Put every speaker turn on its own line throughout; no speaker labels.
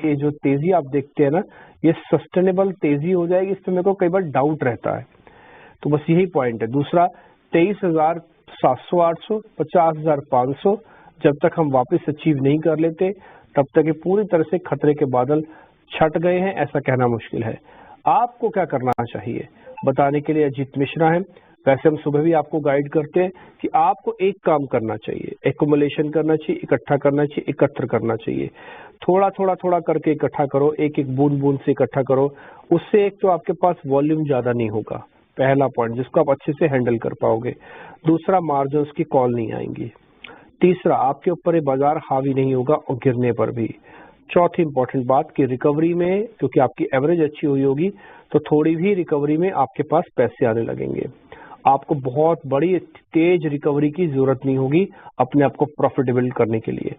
कि जो तेजी आप देखते हैं ना, ये सस्टेनेबल तेजी हो जाएगी, इसमें मेरे को कई बार डाउट रहता है। तो बस यही पॉइंट है। दूसरा 23,700-800, 50,500 जब तक हम वापस अचीव नहीं कर लेते तब तक ये पूरी तरह से खतरे के बादल छट गए हैं, ऐसा कहना मुश्किल है। आपको क्या करना चाहिए बताने के लिए अजीत मिश्रा है। वैसे हम सुबह भी आपको गाइड करते हैं कि आपको एक काम करना चाहिए, एक्युमुलेशन करना चाहिए, इकट्ठा करना चाहिए, एकत्र करना चाहिए। थोड़ा थोड़ा थोड़ा करके इकट्ठा करो, एक एक बूंद बूंद से इकट्ठा करो। उससे एक तो आपके पास वॉल्यूम ज्यादा नहीं होगा, पहला पॉइंट, जिसको आप अच्छे से हैंडल कर पाओगे। दूसरा, मार्जिन की कॉल नहीं आएंगी। तीसरा, आपके ऊपर ये बाजार हावी नहीं होगा और गिरने पर भी। चौथी इंपॉर्टेंट बात कि रिकवरी में, क्योंकि आपकी एवरेज अच्छी हुई होगी, तो थोड़ी भी रिकवरी में आपके पास पैसे आने लगेंगे। आपको बहुत बड़ी तेज रिकवरी की जरूरत नहीं होगी अपने आप को प्रॉफिटेबल करने के लिए।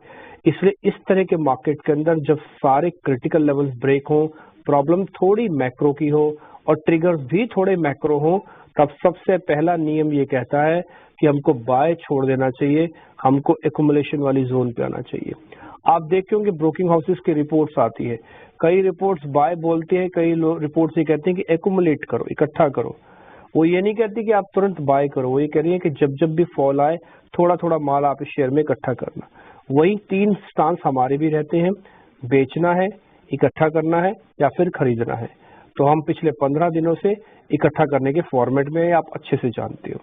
इसलिए इस तरह के मार्केट के अंदर जब सारे क्रिटिकल लेवल्स ब्रेक हो, प्रॉब्लम थोड़ी मैक्रो की हो और ट्रिगर्स भी थोड़े मैक्रो हो, तब सबसे पहला नियम ये कहता है कि हमको बाय छोड़ देना चाहिए, हमको एक्युमुलेशन वाली जोन पे आना चाहिए। आप देखते होंगे ब्रोकिंग हाउसेस की रिपोर्ट्स आती है, कई रिपोर्ट्स बाय बोलती है, कई रिपोर्ट्स ये कहते हैं कि एक्युमुलेट करो, इकट्ठा करो। वो ये नहीं कहती कि आप तुरंत बाय करो, वो ये कह रही है कि जब जब भी फॉल आए थोड़ा थोड़ा माल आप इस शेयर में इकट्ठा करना। वही 3 स्टांस हमारे भी रहते हैं, बेचना है, इकट्ठा करना है या फिर खरीदना है। तो हम पिछले 15 दिनों से इकट्ठा करने के फॉर्मेट में, आप अच्छे से जानते हो।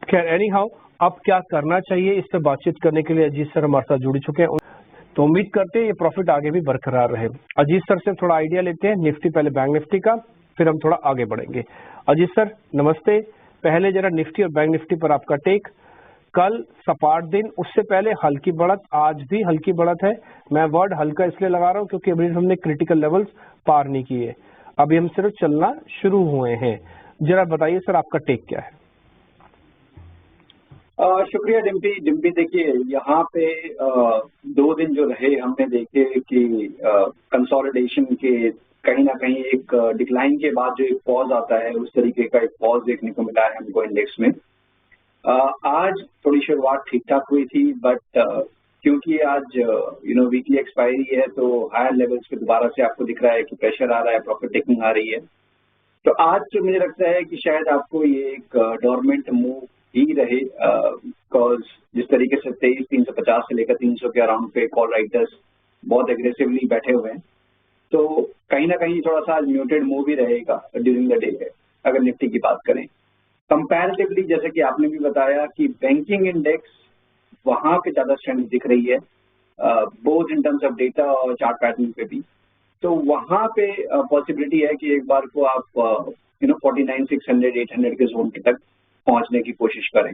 खैर, एनी हाउ, अब क्या करना चाहिए इस पर बातचीत करने के लिए अजीत सर हमारे साथ जुड़ चुके हैं। तो उम्मीद करते हैं ये प्रॉफिट आगे भी बरकरार रहे। अजीत सर से थोड़ा आइडिया लेते हैं निफ्टी, पहले बैंक निफ्टी का, फिर हम थोड़ा आगे बढ़ेंगे। अजीत सर नमस्ते। पहले जरा निफ्टी और बैंक निफ्टी पर आपका टेक। कल सपाट दिन, उससे पहले हल्की बढ़त, आज भी हल्की बढ़त है। मैं वर्ड हल्का इसलिए लगा रहा हूं क्योंकि अभी हमने क्रिटिकल लेवल्स पार नहीं किए, अभी हम सिर्फ चलना शुरू हुए हैं। जरा बताइए सर आपका टेक क्या है।
शुक्रिया डिम्पी। देखिए, यहाँ पे 2 दिन जो रहे हमने देखे कि कंसोलिडेशन के कहीं ना कहीं एक डिक्लाइन के बाद जो एक पॉज आता है, उस तरीके का एक पॉज देखने को मिला है हमको इंडेक्स में। आज थोड़ी शुरुआत ठीक ठाक हुई थी, बट क्योंकि आज वीकली एक्सपायरी है, तो हायर लेवल्स पे दोबारा से आपको दिख रहा है कि प्रेशर आ रहा है, प्रॉफिट टेकिंग आ रही है। तो आज तो मुझे लगता है कि शायद आपको ये एक डोरमेंट मूव ही रहे, बिकॉज जिस तरीके से 23,350 से लेकर 300 के अराउंड पे कॉल राइटर्स बहुत एग्रेसिवली बैठे हुए हैं, तो कहीं ना कहीं थोड़ा सा म्यूटेड मूव ही रहेगा ड्यूरिंग द डे। अगर निफ्टी की बात करें कंपैरेटिवली, जैसे कि आपने भी बताया कि बैंकिंग इंडेक्स वहां पे ज्यादा स्ट्रेंथ दिख रही है, both in terms of data और चार्ट पैटर्न पे भी। तो वहां पे पॉसिबिलिटी है कि एक बार को आप 49,600 800 के जोन तक पहुंचने की कोशिश करें।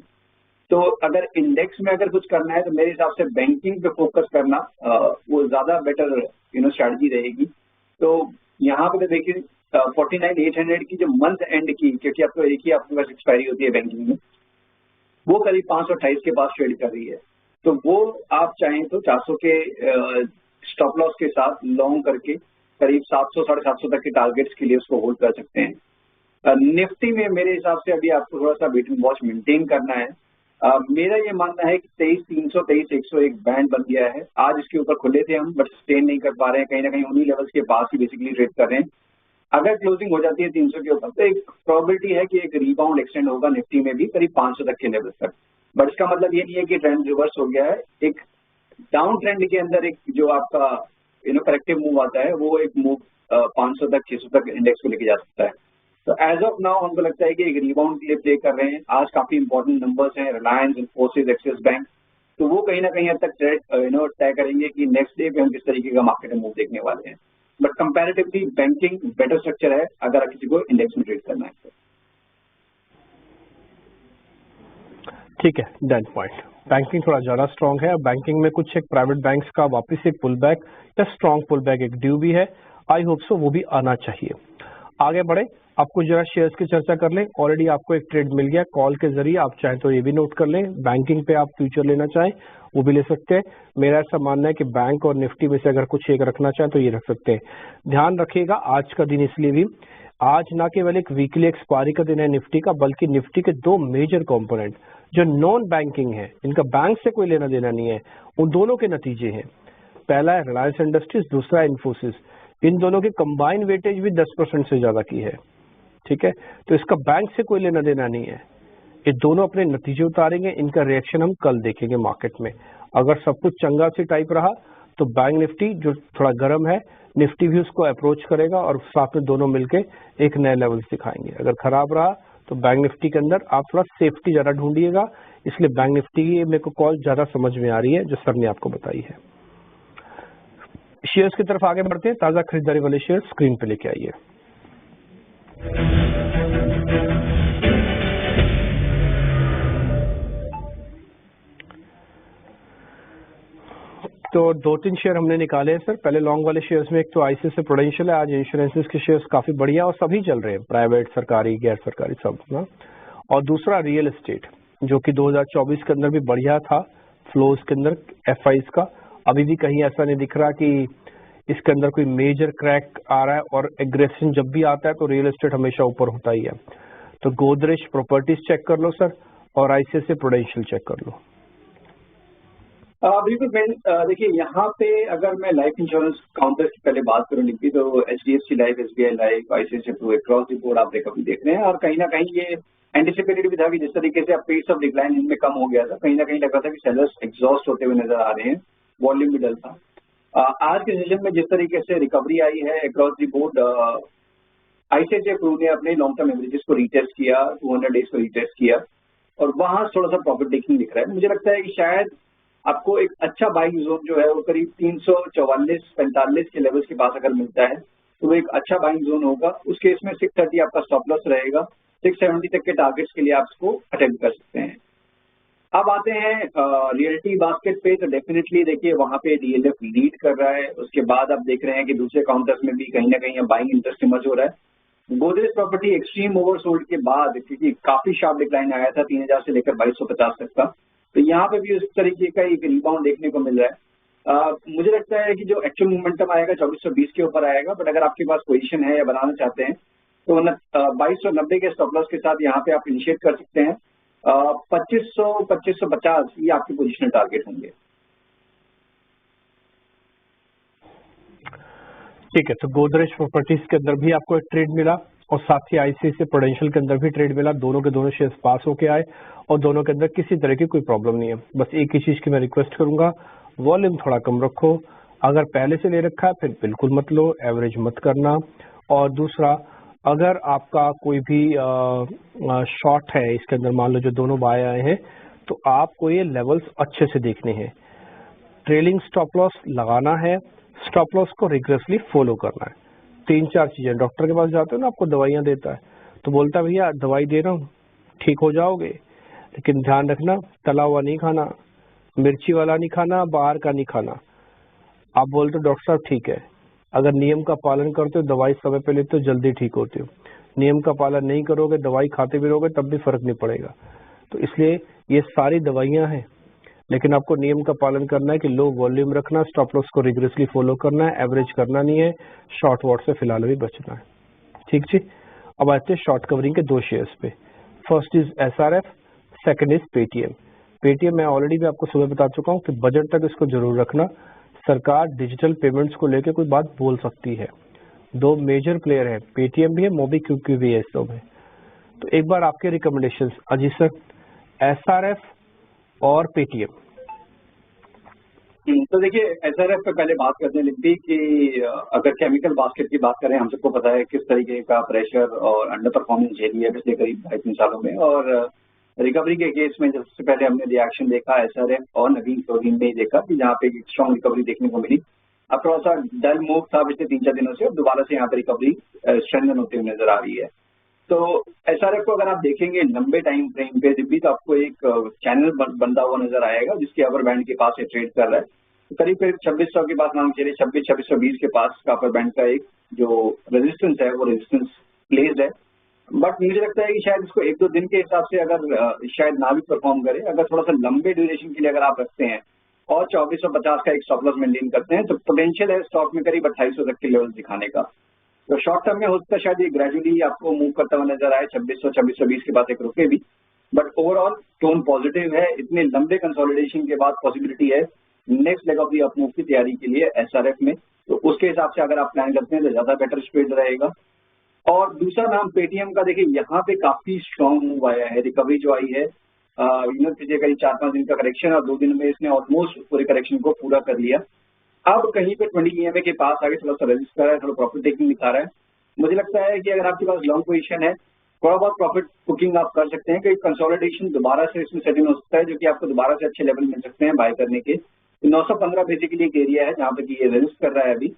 तो अगर इंडेक्स में अगर कुछ करना है तो मेरे हिसाब से बैंकिंग पे फोकस करना वो ज्यादा बेटर स्ट्रैटेजी रहेगी। तो यहाँ पे तो देखिए 49,800 की जो मंथ एंड की, क्योंकि आपको एक ही आपके पास एक्सपायरी होती है बैंकिंग में, वो करीब 528 के पास ट्रेड कर रही है। तो वो आप चाहें तो 400 के स्टॉप लॉस के साथ लॉन्ग करके करीब 700 750 तक के टारगेट्स के लिए उसको होल्ड कर सकते हैं। निफ्टी में मेरे हिसाब से अभी आपको थोड़ा सा वेट एंड वॉच मेंटेन करना है। मेरा ये मानना है कि 23,300 23,100 एक बैंड बन गया है। आज इसके ऊपर खुले थे हम, बट स्टेन नहीं कर पा रहे हैं, कहीं ना कहीं उन्हीं लेवल्स के पास ही बेसिकली ट्रेड कर रहे हैं। अगर क्लोजिंग हो जाती है 300 के ऊपर तो एक प्रोबेबिलिटी है कि एक रिबाउंड एक्सटेंड होगा निफ्टी में भी करीब 500 तक के लेवल तक। बट इसका मतलब ये नहीं है कि ट्रेंड रिवर्स हो गया है। एक डाउन ट्रेंड के अंदर एक जो आपका करेक्टिव मूव आता है, वो एक मूव 500 तक 600 तक इंडेक्स को लेके जा सकता है। तो एज ऑफ नाउ हमको लगता है कि एक रिबाउंड के लिए प्ले कर रहे हैं। आज काफी इंपॉर्टेंट नंबर्स हैं, रिलायंस, इन्फोसिस, एक्सिस बैंक, तो वो कहीं ना कहीं हद तक तय करेंगे कि नेक्स्ट डे पे हम किस तरीके का मार्केट मूव देखने वाले हैं। But comparatively banking better structure है अगर किसी को इंडेक्स में ट्रेड करना है तो।
ठीक है, डन पॉइंट। बैंकिंग थोड़ा ज्यादा स्ट्रांग है। बैंकिंग में कुछ एक प्राइवेट बैंक्स का वापस एक पुल बैक या स्ट्रांग पुल बैक एक ड्यू भी है। आई होप सो वो भी आना चाहिए। आगे बढ़े, आपको जरा शेयर्स की चर्चा कर लें। ऑलरेडी आपको एक ट्रेड मिल गया कॉल के जरिए, आप चाहें तो ये भी नोट कर लें। बैंकिंग पे आप फ्यूचर लेना चाहें वो भी ले सकते हैं। मेरा ऐसा मानना है कि बैंक और निफ्टी में से अगर कुछ एक रखना चाहें तो ये रख सकते हैं। ध्यान रखिएगा आज का दिन इसलिए भी, आज ना केवल एक वीकली एक्सपायरी का दिन है निफ्टी का, बल्कि निफ्टी के 2 मेजर कंपोनेंट जो नॉन बैंकिंग है, इनका बैंक से कोई लेना देना नहीं है, उन दोनों के नतीजे हैं। पहला है रिलायंस इंडस्ट्रीज, दूसरा है इन्फोसिस। इन दोनों की कंबाइन वेटेज भी 10% से ज्यादा की है, ठीक है। तो इसका बैंक से कोई लेना देना नहीं है। ये दोनों अपने नतीजे उतारेंगे, इनका रिएक्शन हम कल देखेंगे मार्केट में। अगर सब कुछ चंगा सी टाइप रहा तो बैंक निफ्टी जो थोड़ा गर्म है, निफ्टी भी उसको अप्रोच करेगा और साथ में दोनों मिलके एक नए लेवल दिखाएंगे। अगर खराब रहा तो बैंक निफ्टी के अंदर आप थोड़ा सेफ्टी ज्यादा ढूंढिएगा, इसलिए बैंक निफ्टी की मेरे को कॉल ज्यादा समझ में आ रही है जो सर ने आपको बताई है। शेयर्स की तरफ आगे बढ़ते हैं। ताजा खरीदारी वाले शेयर स्क्रीन पे लेके आइए। तो 2-3 शेयर हमने निकाले हैं सर। पहले लॉन्ग वाले शेयर्स में एक तो आईसीआईसीआई प्रूडेंशियल है। आज इंश्योरेंसेस के शेयर्स काफी बढ़िया और सभी चल रहे हैं, प्राइवेट, सरकारी, गैर सरकारी सब ना। और दूसरा रियल एस्टेट जो कि 2024 के अंदर भी बढ़िया था फ्लोज के अंदर एफआईज का। अभी भी कहीं ऐसा नहीं दिख रहा कि इसके अंदर कोई मेजर क्रैक आ रहा है, और एग्रेशन जब भी आता है तो रियल एस्टेट हमेशा ऊपर होता ही है। तो गोदरेज प्रॉपर्टीज चेक कर लो सर, और आईसीआईसीआई प्रूडेंशियल चेक कर लो।
बिल्कुल देखिए यहाँ पे अगर मैं लाइफ इंश्योरेंस काउंटर्स की पहले बात करूँ लिखी तो HDFC life, SBI life, ICICI across the board आप रिकवरी देख रहे हैं। और कहीं ना कहीं ये एंटिसिपेटेड भी था कि जिस तरीके से अब पेस ऑफ डिक्लाइन इनमें कम हो गया था, कहीं ना कहीं लग रहा था कि सेलर्स एग्जॉस्ट होते हुए नजर आ रहे हैं, वॉल्यूम भी डल था। आज के सेशन में जिस तरीके से रिकवरी आई है across the board, ICICI Pru ने अपने लॉन्ग टर्म एवरेजेस को रीटेस्ट किया, 200 डेज को रीटेस्ट किया, और वहां थोड़ा सा प्रॉफिट टेकिंग दिख रहा है। मुझे लगता है कि शायद आपको एक अच्छा बाइंग जोन जो है वो करीब 344-45 के लेवल्स के पास अगर मिलता है तो वो एक अच्छा बाइंग जोन होगा। उस केस में 630 आपका स्टॉप लॉस रहेगा, 670 तक के टारगेट्स के लिए आप इसको अटेम्प्ट कर सकते हैं। अब आते हैं रियलिटी बास्केट पे, तो डेफिनेटली देखिए वहां पे डीएलएफ लीड कर रहा है। उसके बाद आप देख रहे हैं कि दूसरे काउंटर्स में भी कहीं ना कहीं बाइंग इंटरेस्ट इमर्ज हो रहा है। गोदरेज प्रॉपर्टी एक्सट्रीम ओवरसोल्ड के बाद, क्योंकि काफी शार्प डिक्लाइन आया था 3000 से लेकर 2250 तक का, तो यहाँ पे भी उस तरीके का एक रिबाउंड देखने को मिल रहा है। मुझे लगता है कि जो एक्चुअल मोमेंटम आएगा 2420 के ऊपर आएगा, बट अगर आपके पास पोजीशन है या बनाना चाहते हैं तो 2290 के स्टॉप लॉस के साथ यहाँ पे आप इनिशिएट कर सकते हैं। 2500-2550 ये आपके पोजिशनल टारगेट होंगे।
ठीक है, तो गोदरेज प्रॉपर्टीज के अंदर भी आपको एक ट्रेड मिला और साथ ही आईसीआईसीआई प्रूडेंशियल के अंदर भी ट्रेड मिला। दोनों के दोनों शेयर्स पास होके आए और दोनों के अंदर किसी तरह की कोई प्रॉब्लम नहीं है। बस एक ही चीज की मैं रिक्वेस्ट करूंगा, वॉल्यूम थोड़ा कम रखो। अगर पहले से ले रखा है फिर बिल्कुल मत लो, एवरेज मत करना। और दूसरा, अगर आपका कोई भी शॉर्ट है इसके अंदर, मान लो जो दोनों बाय आए हैं, तो आपको ये लेवल्स अच्छे से देखने हैं। ट्रेलिंग स्टॉप लॉस लगाना है, स्टॉप लॉस को रिग्रेसली फॉलो करना है। 3-4 चीजें, डॉक्टर के पास जाते हो ना, आपको दवाइयां देता है तो बोलता है भैया दवाई दे रहा हूँ ठीक हो जाओगे, लेकिन ध्यान रखना तला हुआ नहीं खाना, मिर्ची वाला नहीं खाना, बाहर का नहीं खाना। आप बोलते हो डॉक्टर साहब ठीक है, अगर नियम का पालन करते हो, दवाई समय पे लेते हो, जल्दी ठीक होते हो। नियम का पालन नहीं करोगे, दवाई खाते भी रहोगे, तब भी फर्क नहीं पड़ेगा। तो इसलिए ये सारी दवाइयां हैं, लेकिन आपको नियम का पालन करना है कि लो वॉल्यूम रखना, स्टॉप लॉस को रिग्रेसली फॉलो करना है, एवरेज करना नहीं है, शॉर्ट वॉट से फिलहाल भी बचना है। ठीक जी। अब आते हैं शॉर्ट कवरिंग के 2 शेयर्स पे। First is SRF, second is Paytm. Paytm मैं ऑलरेडी भी आपको सुबह बता चुका हूँ कि बजट तक इसको जरूर रखना। सरकार डिजिटल पेमेंट्स को लेकर कोई बात बोल सकती है। 2 मेजर प्लेयर है, पेटीएम भी है, मोबीक्विक भी है इस में। तो एक बार आपके रिकमेंडेशन अजीत सर, एसआरएफ और पेटीएम।
तो देखिए एसआरएफ पे पहले बात करते हैं लिखती कि अगर केमिकल बास्केट की बात करें, हम सबको पता है किस तरीके का प्रेशर और अंडर परफॉर्मेंस झेली है पिछले करीब 2.5-3 सालों में। और रिकवरी के केस में सबसे पहले हमने रिएक्शन देखा एसआरएफ और नवीन प्रोटीन में ही देखा कि जहाँ पे स्ट्रॉन्ग रिकवरी देखने को मिली। अब थोड़ा सा डल मूव था पिछले 3-4 दिनों से, और दोबारा से यहाँ पे रिकवरी स्ट्रेंथन होते हुए नजर आ रही है। तो एसआरएफ को अगर आप देखेंगे लंबे टाइम फ्रेम पे भी, तो आपको एक चैनल बनता हुआ नजर आएगा जिसके अपर बैंड के पास ये ट्रेड कर रहा है। तो करीब 2600 के पास मान चलिए 26-2620 के पास का अपर बैंड का एक जो रेजिस्टेंस है वो रेजिस्टेंस प्लेस्ड है। बट मुझे लगता है कि शायद इसको 1-2 दिन के हिसाब से अगर शायद ना भी परफॉर्म करे, अगर थोड़ा सा लंबे ड्यूरेशन के लिए अगर आप रखते हैं और 2450 का एक स्टॉप लॉस मेंटेन करते हैं, तो पोटेंशियल है स्टॉक में करीब 2800 तक के लेवल दिखाने का। तो शॉर्ट टर्म में हो सकता है शायद ये ग्रेजुअली आपको मूव करता हुआ नजर आए, 2600-2620 के बाद एक रुके भी, बट ओवरऑल टोन पॉजिटिव है। इतने लंबे कंसोलिडेशन के बाद पॉसिबिलिटी है next leg of the up move की तैयारी के लिए एसआरएफ में, तो उसके हिसाब से अगर आप प्लान करते हैं तो ज्यादा बेटर स्प्रेड रहेगा। और दूसरा नाम पेटीएम का, देखिए यहाँ पे काफी स्ट्रॉन्ग मूव आया है, रिकवरी जो आई है पिछले करीब 4-5 दिन का करेक्शन, और 2 दिन में इसने ऑलमोस्ट पूरे करेक्शन को पूरा कर लिया। अब कहीं पे 20 EMA के पास आगे थोड़ा सा रेजिस्ट कर रहा है, थोड़ा प्रॉफिट टेकिंग दिखा रहा है। मुझे लगता है कि अगर आपके पास लॉन्ग पोजीशन है, थोड़ा बहुत प्रॉफिट बुकिंग आप कर सकते हैं, कि कंसोलिडेशन दोबारा से इसमें सेटिंग हो सकता है, जो कि आपको दोबारा से अच्छे लेवल मिल सकते हैं बाय करने के। 915 बेसिकली एक एरिया है जहाँ पे कि ये रेजिस्ट कर रहा है अभी,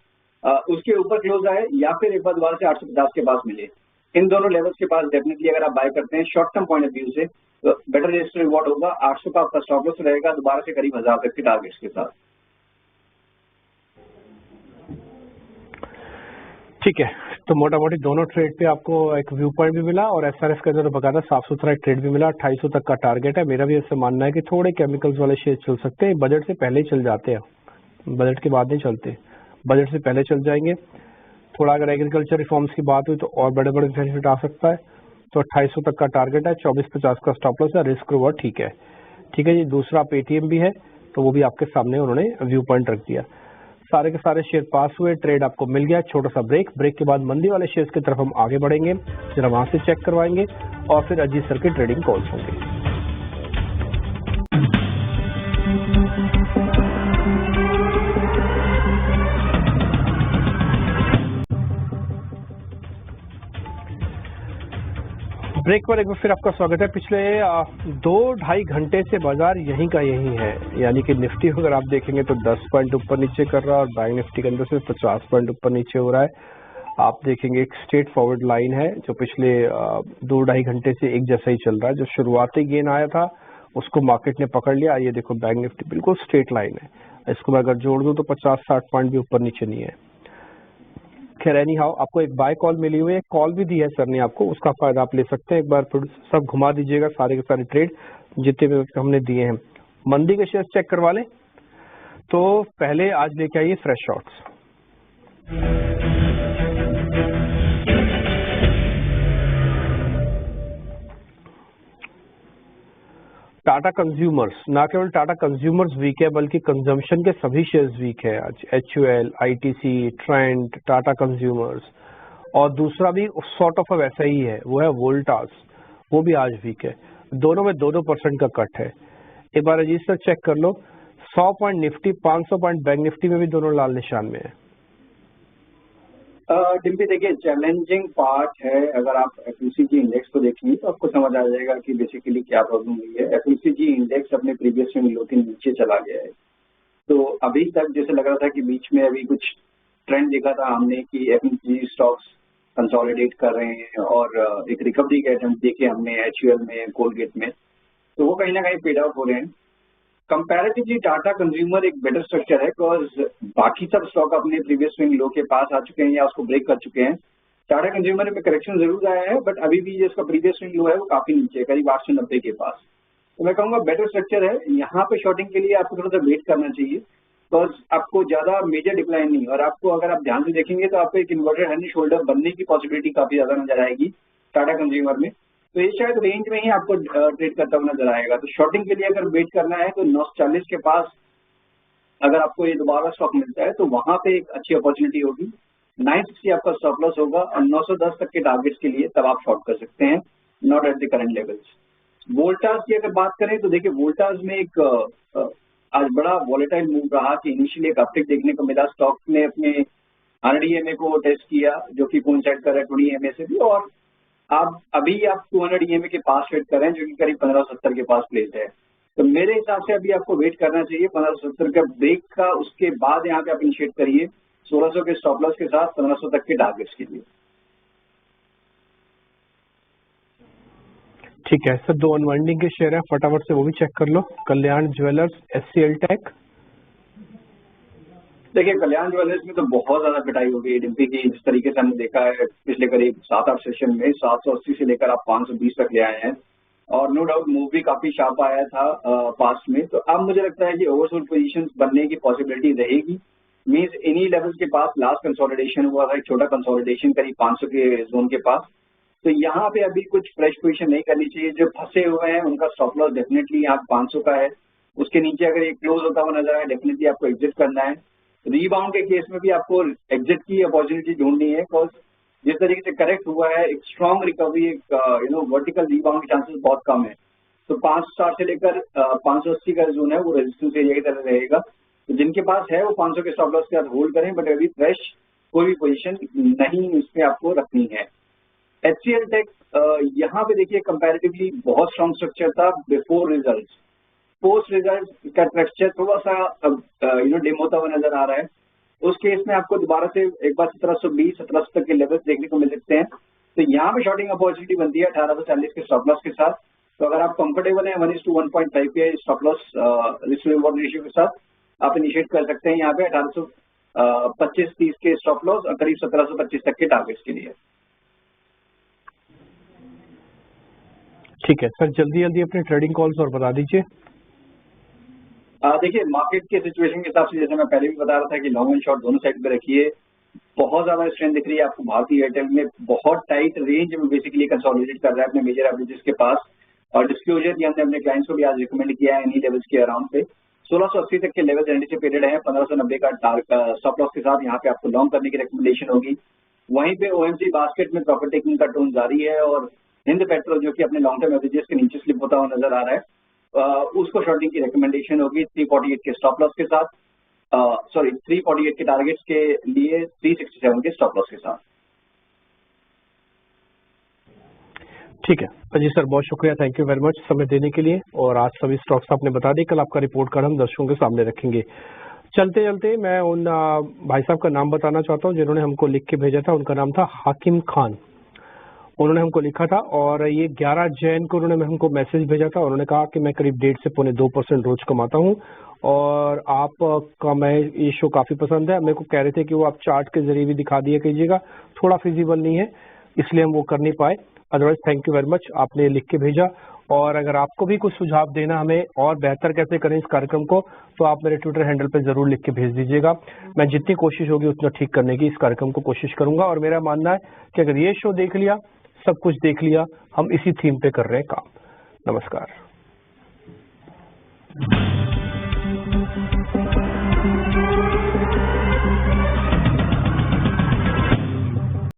उसके ऊपर क्लोज आए या फिर एक बार दोबारा से 850 के पास मिले। इन दोनों लेवल्स के पास डेफिनेटली अगर आप बाय करते हैं short term point of view से, तो बेटर रिस्क रिवॉर्ड होगा। 800 का आपका स्टॉप लॉस रहेगा, दोबारा से करीब 1000 तक के टारगेट्स के साथ।
ठीक है, तो मोटा मोटी दोनों ट्रेड पे आपको एक व्यू पॉइंट भी मिला और एसआरएफ के अंदर बकायदा साफ सुथरा ट्रेड भी मिला। 2800 तक का टारगेट है। मेरा भी ऐसा मानना है कि थोड़े केमिकल्स वाले शेयर चल सकते हैं, बजट से पहले ही चल जाते हैं, बजट के बाद नहीं चलते, बजट से पहले चल जाएंगे। थोड़ा अगर एग्रीकल्चर रिफॉर्म्स की बात हुई तो और बड़े बड़े बेनिफिट आ सकता है। तो 2800 तक का टारगेट है, 2450 का स्टॉप लॉस है, रिस्क रिवॉर्ड ठीक है। ठीक है जी, दूसरा पेटीएम भी है, तो वो भी आपके सामने उन्होंने व्यू पॉइंट रख दिया। सारे के सारे शेयर पास हुए, ट्रेड आपको मिल गया। छोटा सा ब्रेक के बाद मंदी वाले शेयर्स की तरफ हम आगे बढ़ेंगे, जरा वहां से चेक करवाएंगे और फिर अजीत सर के ट्रेडिंग कॉल्स होंगे। ब्रेक पर एक बार फिर आपका स्वागत है। पिछले 2-2.5 घंटे से बाजार यहीं का यहीं है, यानी कि निफ्टी अगर आप देखेंगे तो 10 पॉइंट ऊपर नीचे कर रहा है और बैंक निफ्टी के अंदर से 50 पॉइंट ऊपर नीचे हो रहा है। आप देखेंगे एक स्ट्रेट फॉरवर्ड लाइन है जो पिछले 2-2.5 घंटे से एक जैसा ही चल रहा है। जो शुरुआती गेन आया था उसको मार्केट ने पकड़ लिया। ये देखो बैंक निफ्टी बिल्कुल स्ट्रेट लाइन है, इसको मैं अगर जोड़ दूं तो 50-60 पॉइंट भी ऊपर नीचे नहीं है। खैर एनी हाउ, आपको एक बाय कॉल मिली हुई है, कॉल भी दी है सर ने आपको, उसका फायदा आप ले सकते हैं। एक बार फिर सब घुमा दीजिएगा, सारे के सारे ट्रेड जितने भी हमने दिए हैं। मंदी के शेयर चेक करवा लें, तो पहले आज लेके आइए फ्रेश शॉट्स। टाटा कंज्यूमर्स, ना केवल टाटा कंज्यूमर्स वीक है बल्कि कंजम्पशन के सभी शेयर्स वीक है आज। HUL, ITC, Trent, Tata consumers, और दूसरा भी सॉर्ट ऑफ वैसा ही है, वो है वोल्टास, वो भी आज वीक है। दोनों में 2-2% का कट है। एक बार अजीत सर चेक कर लो, 100 point Nifty, 500 point bank Nifty में भी दोनों लाल निशान में है।
डिम्पी देखिए, चैलेंजिंग पार्ट है। अगर आप FMCG इंडेक्स को देखेंगे तो आपको समझ आ जाएगा कि बेसिकली क्या प्रॉब्लम हुई है। FMCG इंडेक्स अपने प्रीवियस स्विंग लो के नीचे चला गया है। तो अभी तक जैसे लग रहा था कि बीच में अभी कुछ ट्रेंड देखा था हमने कि FMCG स्टॉक्स कंसोलिडेट कर रहे हैं और एक रिकवरी के अटेम्प्ट देखे हमने HUL में, कोलगेट में, तो वो कहीं ना कहीं पेड आउट हो रहे हैं। कंपैरेटिवली टाटा कंज्यूमर एक बेटर स्ट्रक्चर है, बिकॉज बाकी सब स्टॉक अपने प्रीवियस स्विंग लो के पास आ चुके हैं या उसको ब्रेक कर चुके हैं। टाटा कंज्यूमर में करेक्शन जरूर आया है, बट अभी भी जिसका प्रीवियस स्विंग लो है वो काफी नीचे है, करीब 890 के पास। तो मैं कहूँगा बेटर स्ट्रक्चर है। यहाँ पे शॉर्टिंग के लिए आपको थोड़ा सा वेट करना चाहिए, बिकॉज आपको ज्यादा मेजर डिक्लाइन नहीं, और आपको अगर आप ध्यान से देखेंगे तो आपको एक इन्वर्टेड हैंड शोल्डर बनने की पॉसिबिलिटी काफी ज्यादा नजर आएगी टाटा कंज्यूमर में। तो ये शायद रेंज में ही आपको ट्रेड करता हुआ नजर आएगा। तो शॉर्टिंग के लिए अगर वेट करना है तो 940 के पास अगर आपको ये दोबारा स्टॉक मिलता है तो वहां पे एक अच्छी अपॉर्चुनिटी होगी। 960 आपका स्टॉप लॉस होगा और 910 तक के टारगेट्स के लिए तब आप शॉर्ट कर सकते हैं, not at the current levels. Voltas की अगर बात करें तो देखिए, वोल्टास में एक आज बड़ा वॉलेटाइल मूव रहा कि इनिशियली एक अपटिक देखने को मिला। स्टॉक ने अपने RDMA को टेस्ट किया जो कि कोइंसाइड कर रहा है 20 EMA से भी, और आप अभी 200 EMA के पास वेट कर रहे हैं जो कि करीब 1570 के पास प्लेस है। तो मेरे हिसाब से अभी आपको वेट करना चाहिए 1570 का ब्रेक का, उसके बाद यहाँ पे आप इनिशिएट करिए 1600 के स्टॉप लॉस के साथ 1500 तक के टारगेट्स के लिए।
ठीक है सर, 2 अनवाइंडिंग के शेयर है, फटाफट से वो भी चेक कर लो। कल्याण ज्वेलर्स, SCL टेक।
देखिए, कल्याण ज्वेलर्स में तो बहुत ज्यादा पिटाई हो गई डिम्पी की। जिस तरीके से हमने देखा है पिछले करीब 7-8 सेशन में 780 से लेकर आप 520 तक ले आए हैं, और नो डाउट मूव भी काफी शार्प आया था पास्ट में। तो अब मुझे लगता है कि ओवरसोल्ड पोजीशंस बनने की पॉसिबिलिटी रहेगी। मींस इन्हीं लेवल्स के पास लास्ट कंसोलिडेशन हुआ था, एक छोटा कंसोलिडेशन करीब 500 के जोन के पास। तो यहाँ पे अभी कुछ फ्रेश पोजीशन नहीं करनी चाहिए। जो फंसे हुए हैं उनका स्टॉप लॉस डेफिनेटली यहाँ 500 का है, उसके नीचे अगर ये क्लोज होता हुआ नजर आए डेफिनेटली आपको एग्जिट करना है। रीबाउंड के केस में भी आपको एग्जिट की अपॉर्चुनिटी ढूंढनी है, बिकॉज जिस तरीके से करेक्ट हुआ है एक स्ट्रॉन्ग रिकवरी, एक वर्टिकल रीबाउंड के चांसेस बहुत कम है। तो 560 से लेकर 580 का जोन है वो रेजिस्टेंस एरिया की तरह रहेगा। तो जिनके पास है वो 500 के स्टॉप लॉस के साथ होल्ड करें, बट अभी फ्रेश कोई भी पोजीशन नहीं उसमें आपको रखनी है। HCL टेक यहाँ पे देखिए कंपैरेटिवली बहुत स्ट्रॉन्ग स्ट्रक्चर था बिफोर रिजल्ट। पोस्ट रिजल्ट का स्ट्रक्चर थोड़ा सा डिम होता हुआ नजर आ रहा है। उस केस में आपको दोबारा से एक बार 1720-1700 तक के लेवल्स देखने को मिल सकते हैं। तो यहाँ पे शॉर्टिंग अपॉर्चुनिटी बनती है 1840 के स्टॉप लॉस के साथ। तो अगर आप कंफर्टेबल हैं 1:1.5 के stop loss risk reward ratio के साथ आप इनिशिएट कर सकते हैं यहाँ पे 1825-30 के स्टॉप लॉस और करीब 1725 तक के टारगेट्स के लिए।
ठीक है सर, जल्दी जल्दी अपने ट्रेडिंग कॉल्स और बता दीजिए।
देखिए मार्केट के सिचुएशन के हिसाब से जैसे मैं पहले भी बता रहा था कि लॉन्ग एंड शॉर्ट दोनों साइड पे रखिए। बहुत ज्यादा स्ट्रेंथ दिख रही है आपको भारतीय एयरटेल में, बहुत टाइट रेंज में बेसिकली कंसोलिडेट कर रहा है अपने मेजर एवरेजेस के पास। और डिस्क्लोजर भी हमने अपने क्लाइंट्स को भी आज रिकमेंड किया है इन्हीं लेवल्स के अराउंड पे 1680 तक के लेवल एंटिसिपेटेड है। 1590 का स्टॉप लॉस के साथ यहाँ पे आपको लॉन्ग करने की रिकमेंडेशन होगी। वहीं पे OMC बास्केट में प्रॉफिट टेकिंग का टोन जारी है और हिंद पेट्रोल जो कि अपने लॉन्ग टर्म एवरेजेस के नीचे स्लिप होता हुआ नजर आ रहा है, उसको शॉर्टिंग की रिकमेंडेशन होगी 348 के स्टॉप लॉस के साथ, 348 के टारगेट्स के लिए 367 के स्टॉप लॉस के साथ।
ठीक है अजीत सर, बहुत शुक्रिया, थैंक यू वेरी मच समय देने के लिए। और आज सभी स्टॉक्स आपने बता दी, कल आपका रिपोर्ट कार्ड हम दर्शकों के सामने रखेंगे। चलते चलते मैं उन भाई साहब का नाम बताना चाहता हूँ जिन्होंने हमको लिख के भेजा था। उनका नाम था हाकिम खान। उन्होंने हमको लिखा था और ये 11 जैन को उन्होंने हमको मैसेज भेजा था। उन्होंने कहा कि मैं करीब 1.5 से 2% रोज कमाता हूँ और आपका मैं ये शो काफी पसंद है। मेरे को कह रहे थे कि वो आप चार्ट के जरिए भी दिखा दिया कीजिएगा, थोड़ा फिजिबल नहीं है इसलिए हम वो कर नहीं पाए। Otherwise thank you very much, आपने लिख के भेजा। और अगर आपको भी कुछ सुझाव देना हमें और बेहतर कैसे करें इस कार्यक्रम को, तो आप मेरे ट्विटर हैंडल पे जरूर लिख के भेज दीजिएगा। मैं जितनी कोशिश होगी उतना ठीक करने की इस कार्यक्रम को कोशिश करूंगा। और मेरा मानना है कि अगर ये शो देख लिया, सब कुछ देख लिया, हम इसी थीम पे कर रहे हैं काम। नमस्कार।